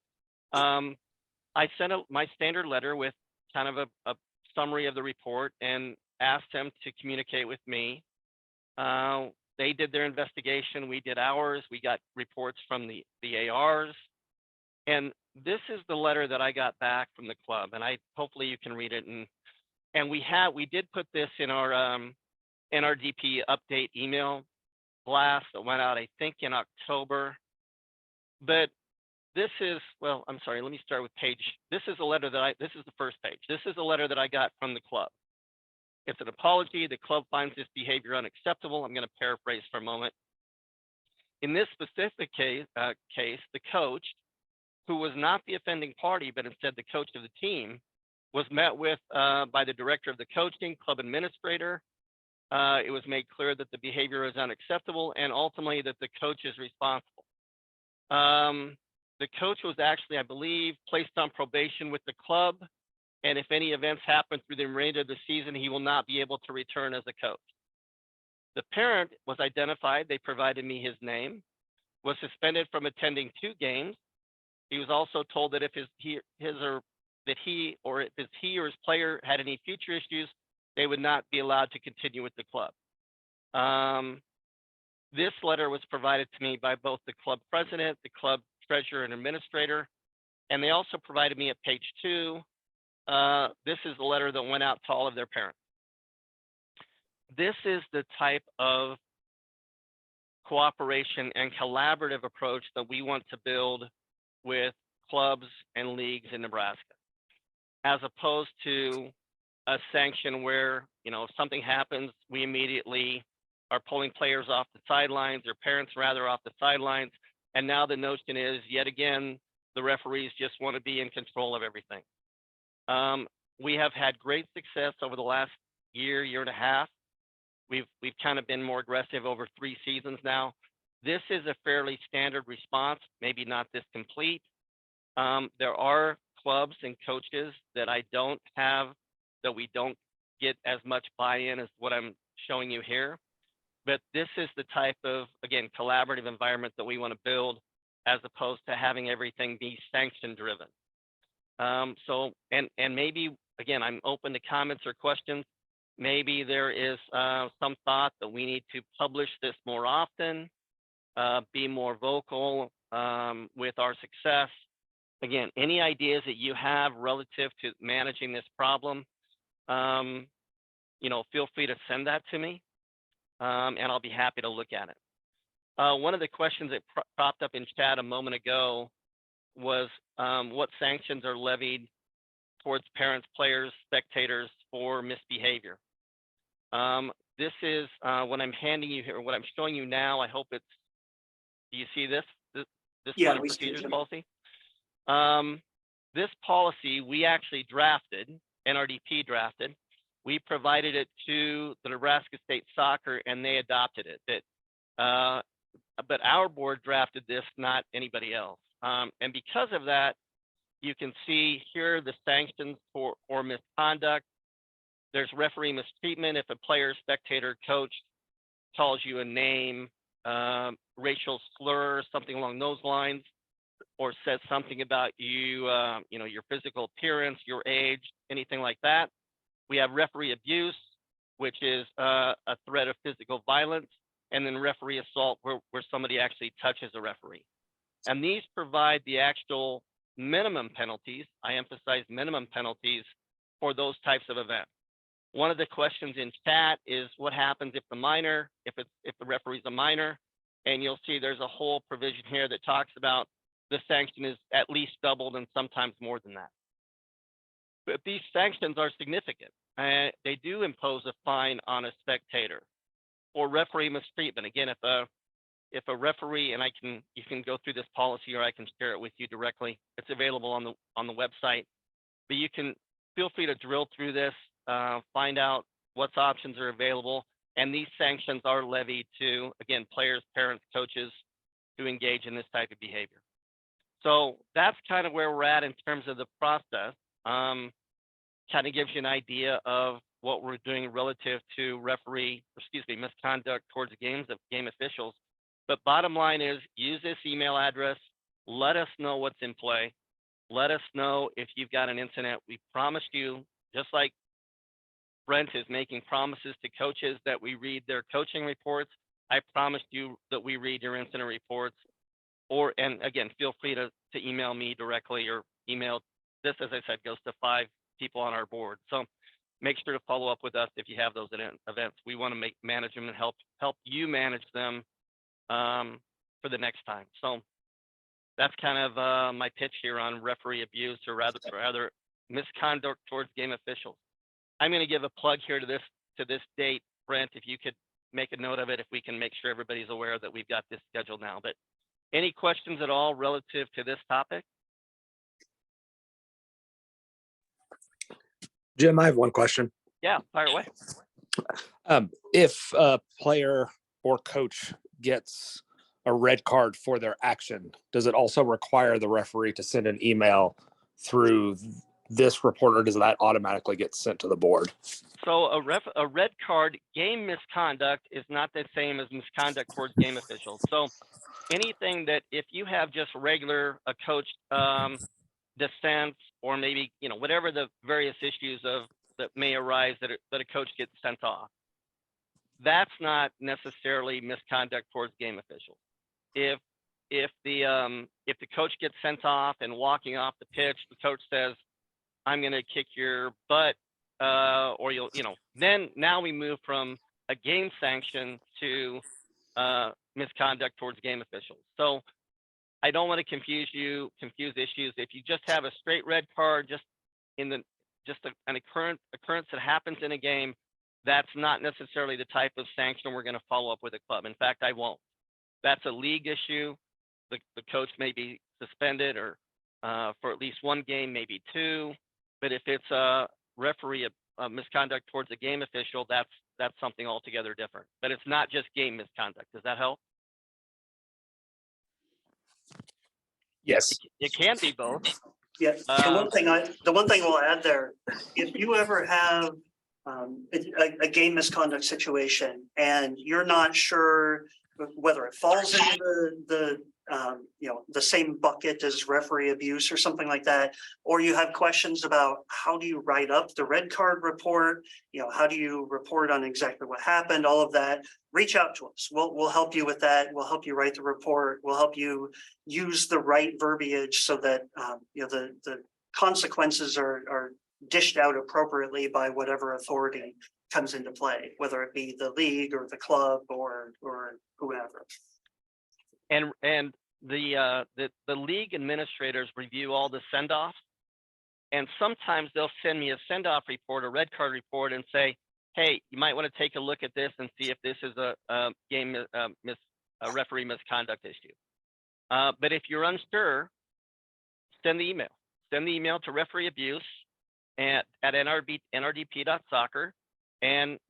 I sent my standard letter with kind of a summary of the report and asked them to communicate with me. They did their investigation, we did ours, we got reports from the ARs, and this is the letter that I got back from the club, and hopefully you can read it. And we did put this in our NRDP update email blast that went out, I think, in October. But this is, well, I'm sorry, let me start with page. This is a letter this is the first page. This is a letter that I got from the club. It's an apology. The club finds this behavior unacceptable. I'm going to paraphrase for a moment. In this specific case, the coach, who was not the offending party, but instead the coach of the team, was met with by the director of the coaching, club administrator. It was made clear that the behavior is unacceptable and ultimately that the coach is responsible. The coach was actually, I believe, placed on probation with the club. And if any events happen through the remainder of the season, he will not be able to return as a coach. The parent was identified. They provided me his name, was suspended from attending 2 games. He was also told that if he or his player had any future issues, they would not be allowed to continue with the club. This letter was provided to me by both the club president, the club treasurer and administrator, and they also provided me at page 2. This is the letter that went out to all of their parents. This is the type of cooperation and collaborative approach that we want to build with clubs and leagues in Nebraska, as opposed to a sanction where, if something happens, we immediately are pulling players off the sidelines, or parents rather off the sidelines. And now the notion is, yet again, the referees just want to be in control of everything. We have had great success over the last year and a half. We've kind of been more aggressive over 3 seasons now. This is a fairly standard response, maybe not this complete. There are clubs and coaches that we don't get as much buy-in as what I'm showing you here. But this is the type of, again, collaborative environment that we want to build, as opposed to having everything be sanction driven. So maybe, again, I'm open to comments or questions. Maybe there is some thought that we need to publish this more often, be more vocal with our success. Again, any ideas that you have relative to managing this problem, feel free to send that to me, and I'll be happy to look at it. One of the questions that popped up in chat a moment ago was what sanctions are levied towards parents, players, spectators for misbehavior. This is what I'm handing you here, what I'm showing you now. I hope do you see this Yeah, kind of we see procedures it. policy? This policy we actually drafted, NRDP drafted. We provided it to the Nebraska State Soccer, and they adopted it. But our board drafted this, not anybody else. And because of that, you can see here the sanctions for misconduct. There's referee mistreatment if a player, spectator, coach calls you a name, racial slur, something along those lines, or says something about you, your physical appearance, your age, anything like that. We have referee abuse, which is a threat of physical violence, and then referee assault, where somebody actually touches a referee. And these provide the actual minimum penalties. I emphasize minimum penalties for those types of events. One of the questions in chat is what happens if the referee's a minor, and you'll see there's a whole provision here that talks about the sanction is at least doubled and sometimes more than that. But these sanctions are significant. They do impose a fine on a spectator or referee mistreatment. Again, if if a referee, and you can go through this policy, or I can share it with you directly. It's available on the website, but you can feel free to drill through this, find out what options are available, and these sanctions are levied to, again, players, parents, coaches who engage in this type of behavior. So that's kind of where we're at in terms of the process. Kind of gives you an idea of what we're doing relative to misconduct towards game officials. But bottom line is, use this email address. Let us know what's in play. Let us know if you've got an incident. We promised you, just like Brent is making promises to coaches that we read their coaching reports, I promised you that we read your incident reports. And again, feel free to email me directly, or email this, as I said, goes to 5 people on our board. So make sure to follow up with us if you have those events. We want to manage them and help you manage them for the next time. So that's kind of my pitch here on referee abuse, or rather misconduct towards game officials. I'm going to give a plug here to this date, Brent, if you could make a note of it, if we can make sure everybody's aware that we've got this scheduled now. But any questions at all relative to this topic? Jim, I have one question. Yeah, fire away. If a player or coach gets a red card for their action, does it also require the referee to send an email through this report, or does that automatically get sent to the board? So a red card, game misconduct, is not the same as misconduct towards game officials. So anything that, if you have just regular coach dissent, or maybe, whatever the various issues that may arise that a coach gets sent off, that's not necessarily misconduct towards game officials. If the coach gets sent off and walking off the pitch, the coach says, "I'm going to kick your butt," or then now we move from a game sanction to misconduct towards game officials. So I don't want to confuse issues. If you just have a straight red card, just an occurrence that happens in a game, that's not necessarily the type of sanction we're going to follow up with a club. In fact, I won't. That's a league issue. The coach may be suspended, or for at least 1 game, maybe 2. But if it's a referee misconduct towards a game official, that's something altogether different. But it's not just game misconduct. Does that help? Yes. It can be both. Yeah, the one thing we'll add there, if you ever have a game misconduct situation and you're not sure whether it falls into the same bucket as referee abuse or something like that, or you have questions about how do you write up the red card report, how do you report on exactly what happened, all of that, reach out to us. We'll help you with that. We'll help you write the report. We'll help you use the right verbiage so that the consequences are dished out appropriately by whatever authority comes into play, whether it be the league or the club or whoever. And the league administrators review all the send-offs, and sometimes they'll send me a send-off report, a red card report, and say, "Hey, you might want to take a look at this and see if this is a referee misconduct issue." But if you're unsure, send the email. Send the email to referee abuse at nrdp.soccer, and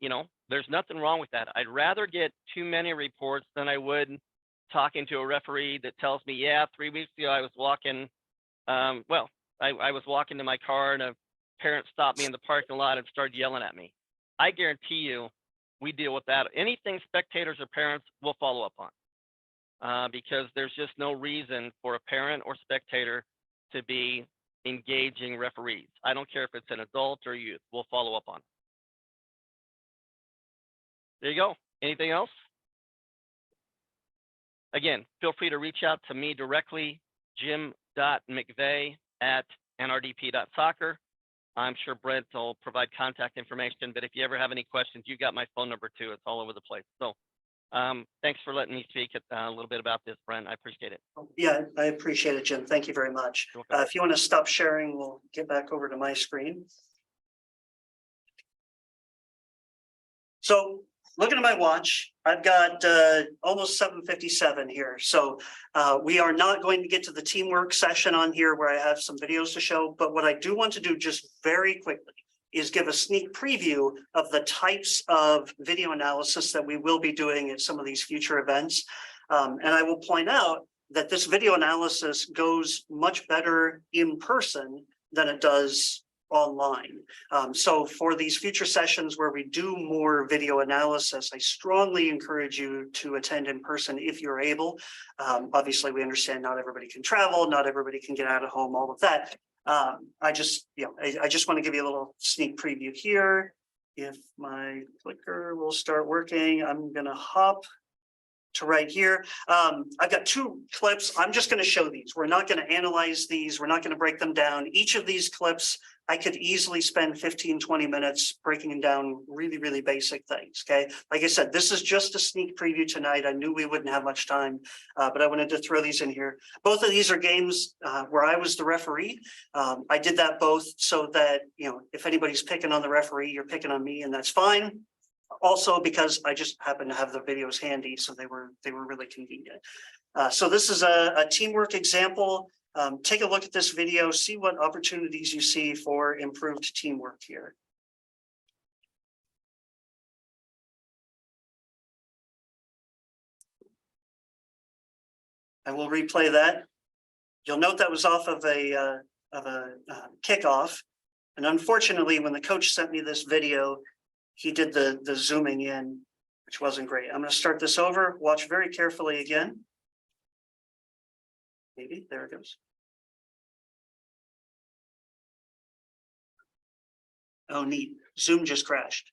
there's nothing wrong with that. I'd rather get too many reports than I would talking to a referee that tells me, "Yeah, 3 weeks ago I was walking, I was walking to my car and a parent stopped me in the parking lot and started yelling at me." I guarantee you, we deal with that. Anything spectators or parents will follow up on, because there's just no reason for a parent or spectator to be engaging referees. I don't care if it's an adult or youth. We'll follow up on it. There you go. Anything else? Again, feel free to reach out to me directly, jim.mcveigh@nrdp.soccer. I'm sure Brent will provide contact information, but if you ever have any questions, you got my phone number too. It's all over the place. So thanks for letting me speak a little bit about this, Brent. I appreciate it. Yeah, I appreciate it, Jim. Thank you very much. If you want to stop sharing, we'll get back over to my screen. So looking at my watch, I've got almost 7:57 here. So we are not going to get to the teamwork session on here where I have some videos to show. But what I do want to do just very quickly is give a sneak preview of the types of video analysis that we will be doing at some of these future events. And I will point out that this video analysis goes much better in person than it does online. So for these future sessions where we do more video analysis, I strongly encourage you to attend in person if you're able. Obviously, we understand not everybody can travel, not everybody can get out of home, all of that. I just want to give you a little sneak preview here. If my clicker will start working, I'm going to hop to right here. I've got 2 clips. I'm just going to show these. We're not going to analyze these. We're not going to break them down. Each of these clips, I could easily spend 15-20 minutes breaking down really, really basic things. Okay. Like I said, this is just a sneak preview tonight. I knew we wouldn't have much time, but I wanted to throw these in here. Both of these are games where I was the referee. I did that both so that, if anybody's picking on the referee, you're picking on me, and that's fine. Also, because I just happen to have the videos handy, so they were really convenient. So this is a teamwork example. Take a look at this video, see what opportunities you see for improved teamwork here. I will replay that. You'll note that was off of a kickoff, and unfortunately, when the coach sent me this video, he did the zooming in, which wasn't great. I'm going to start this over. Watch very carefully again. Maybe there it goes. Oh, neat. Zoom just crashed.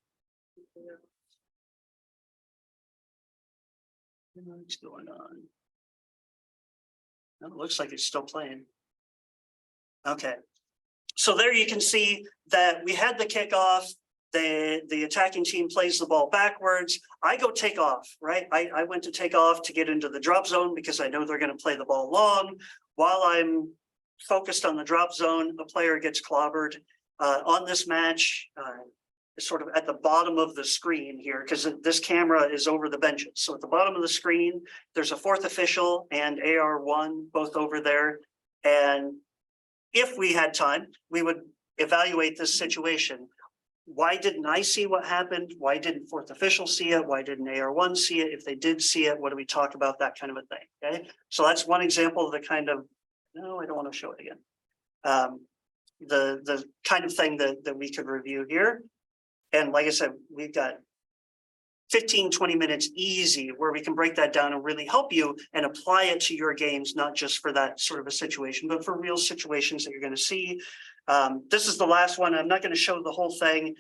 What's going on? No, it looks like it's still playing. Okay. So there you can see that we had the kickoff. The attacking team plays the ball backwards. I go take off, right? I went to take off to get into the drop zone because I know they're going to play the ball long. While I'm focused on the drop zone, the player gets clobbered. On this match, it's sort of at the bottom of the screen here because this camera is over the benches. So at the bottom of the screen, there's a 4th official and AR1 both over there. And if we had time, we would evaluate this situation. Why didn't I see what happened? Why didn't 4th official see it? Why didn't AR1 see it? If they did see it, what do we talk about? That kind of a thing. Okay. So that's one example of the kind of, no, I don't want to show it again. The kind of thing that we could review here. And like I said, we've got 15-20 minutes easy where we can break that down and really help you and apply it to your games, not just for that sort of a situation, but for real situations that you're going to see. This is the last one. I'm not going to show the whole thing,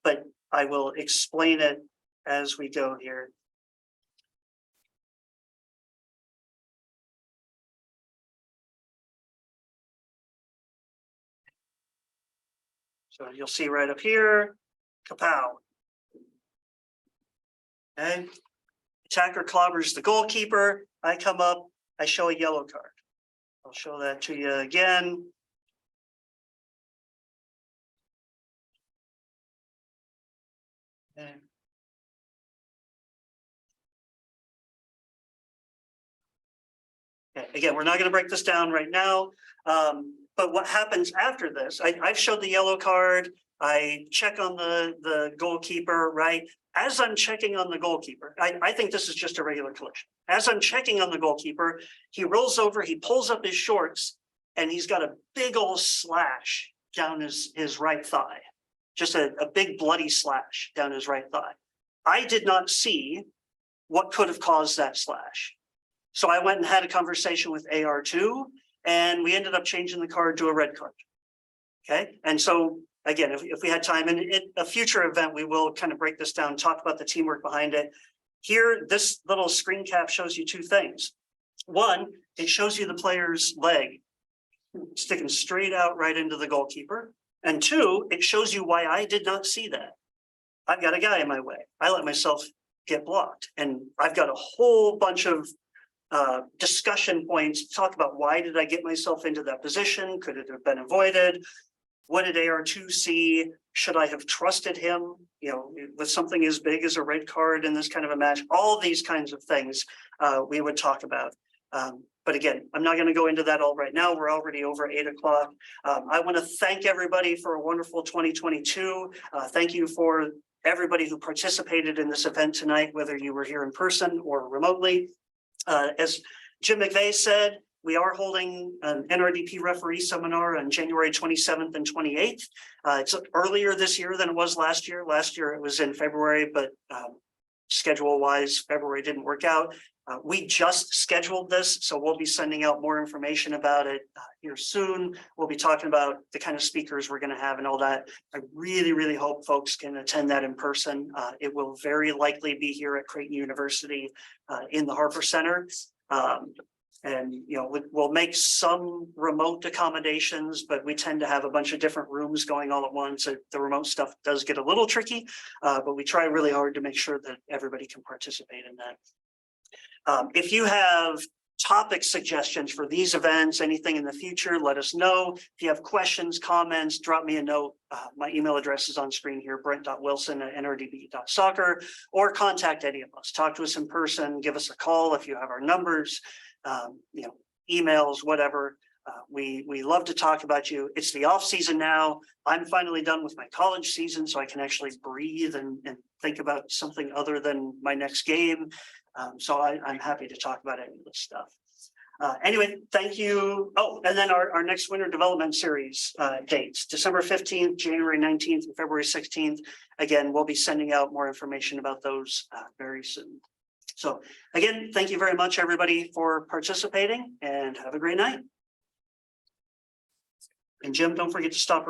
but I will explain it as we go here. So you'll see right up here, kapow. Okay. Attacker clobbers the goalkeeper. I come up, I show a yellow card. I'll show that to you again. Okay. Okay. Again, we're not going to break this down right now. But what happens after this, I've showed the yellow card. I check on the goalkeeper, right? As I'm checking on the goalkeeper, I think this is just a regular collision. As I'm checking on the goalkeeper, he rolls over, he pulls up his shorts, and he's got a big old slash down his right thigh. Just a big bloody slash down his right thigh. I did not see what could have caused that slash. So I went and had a conversation with AR2, and we ended up changing the card to a red card. Okay, and so again, if we had time, and in a future event, we will kind of break this down, talk about the teamwork behind it. Here, this little screen cap shows you 2 things. One, it shows you the player's leg sticking straight out right into the goalkeeper. And 2, it shows you why I did not see that. I've got a guy in my way. I let myself get blocked. And I've got a whole bunch of discussion points to talk about why did I get myself into that position? Could it have been avoided? What did AR2 see? should I have trusted him, with something as big as a red card in this kind of a match? All these kinds of things we would talk about. But again, I'm not going to go into that all right now. We're already over 8 o'clock. I want to thank everybody for a wonderful 2022. Thank you for everybody who participated in this event tonight, whether you were here in person or remotely. As Jim McVeigh said, we are holding an NRDP referee seminar on January 27th and 28th. It's earlier this year than it was last year. Last year it was in February, but schedule-wise, February didn't work out. We just scheduled this, so we'll be sending out more information about it here soon. We'll be talking about the kind of speakers we're going to have and all that. I really, really hope folks can attend that in person. It will very likely be here at Creighton University in the Harper Center. And we'll make some remote accommodations, but we tend to have a bunch of different rooms going all at once. So the remote stuff does get a little tricky, but we try really hard to make sure that everybody can participate in that. If you have topic suggestions for these events, anything in the future, let us know. If you have questions, comments, drop me a note. My email address is on screen here, brent.wilson@nrdp.soccer, or contact any of us. Talk to us in person, give us a call if you have our numbers, emails, whatever. We love to talk about you. It's the off season now. I'm finally done with my college season, so I can actually breathe and think about something other than my next game. So I'm happy to talk about any of this stuff. Anyway, thank you. Oh, and then our next winter development series dates, December 15th, January 19th, and February 16th. Again, we'll be sending out more information about those very soon. So again, thank you very much, everybody, for participating, and have a great night. And Jim, don't forget to stop